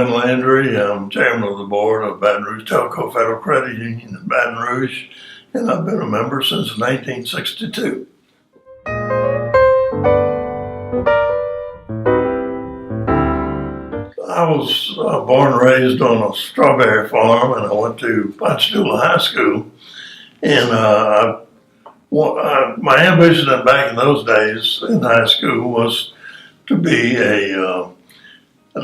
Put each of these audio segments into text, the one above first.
Landry. I'm chairman of the board of Baton Rouge Telco Federal Credit Union in Baton Rouge, and I've been a member since 1962. I was born and raised on a strawberry farm, and I went to Baton High School. And my ambition back in those days in high school was to be an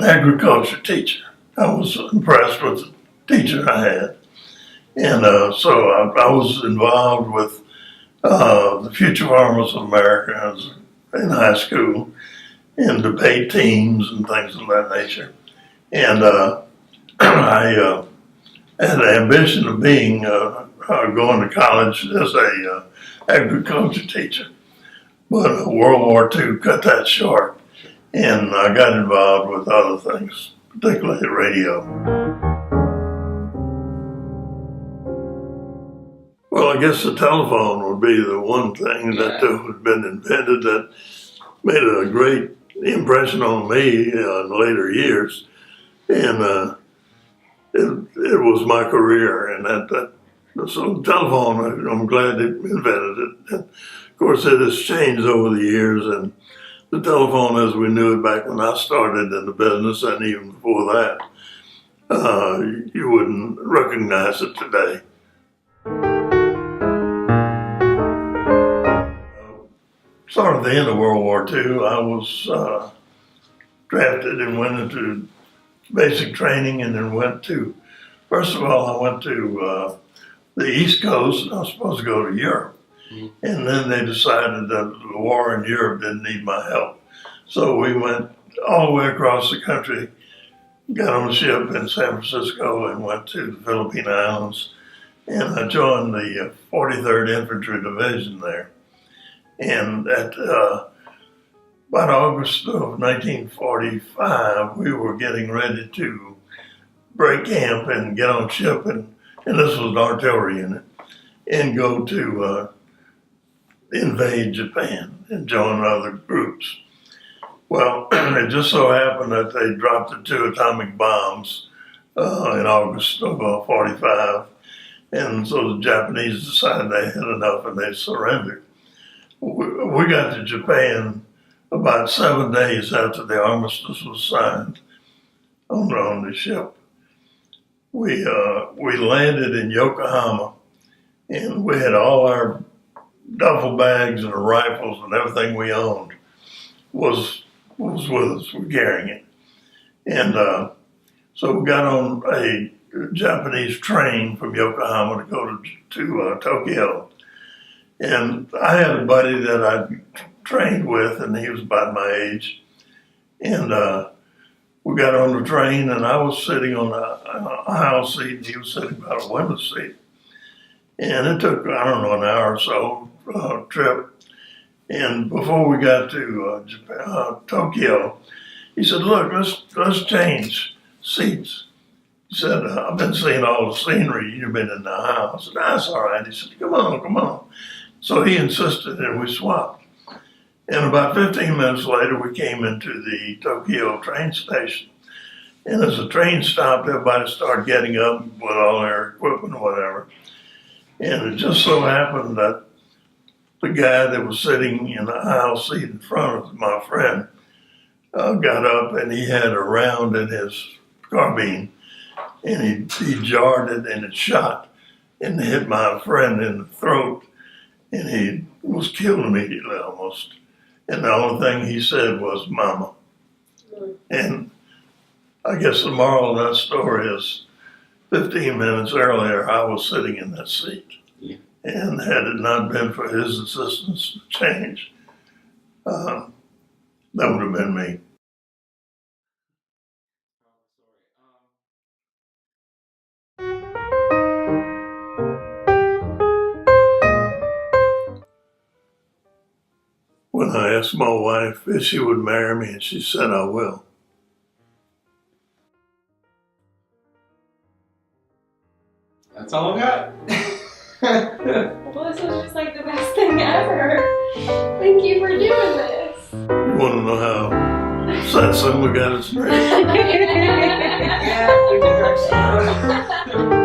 agriculture teacher. I was impressed with the teacher I had. And so I was involved with the Future Farmers of America in high school, and debate teams and things of that nature. And I had an ambition of being going to college as a agriculture teacher. But World War II cut that short, and I got involved with other things, particularly radio. Well, I guess the telephone would be the one thing that had been invented that made a great impression on me in later years. And it was my career, and so the telephone, I'm glad they invented it. And of course, it has changed over the years, and the telephone as we knew it back when I started in the business, and even before that, you wouldn't recognize it today. Sort of the end of World War II, I was drafted and went into basic training, and then first of all, I went to the East Coast, and I was supposed to go to Europe. And then they decided that the war in Europe didn't need my help. So we went all the way across the country, got on a ship in San Francisco, and went to the Philippine Islands. And I joined the 43rd Infantry Division there. And at about August of 1945, we were getting ready to break camp and get on ship, and this was an artillery unit, and go to invade Japan and join other groups. Well, it just so happened that they dropped the 2 atomic bombs in August of 45, and so the Japanese decided they had enough and they surrendered. We got to Japan about 7 days after the armistice was signed on the ship. We landed in Yokohama, and we had all our duffel bags and rifles and everything we owned was with us. We're carrying it. And so we got on a Japanese train from Yokohama to go to Tokyo. And I had a buddy that I trained with, and he was about my age. And we got on the train, and I was sitting on an aisle seat, and he was sitting about a window seat. And it took, I don't know, an hour or so trip. And before we got to Tokyo, he said, "Look, let's change seats." He said, "I've been seeing all the scenery. You've been in the aisle." I said, "That's all right." He said, Come on. So he insisted, and we swapped. And about 15 minutes later, we came into the Tokyo train station. And as the train stopped, everybody started getting up with all their equipment or whatever. And it just so happened that the guy that was sitting in the aisle seat in front of my friend got up, and he had a round in his carbine, and he jarred it, and it shot and hit my friend in the throat, and he was killed immediately almost. And the only thing he said was, "Mama." And I guess the moral of that story is 15 minutes earlier, I was sitting in that seat. Yeah. And had it not been for his insistence to change, that would have been me. When I asked my wife if she would marry me, and she said, "I will." That's all I got. Well, this was just like the best thing ever. Thank you for doing this. You want to know how Since then, we got it straight. Yeah, we did actually.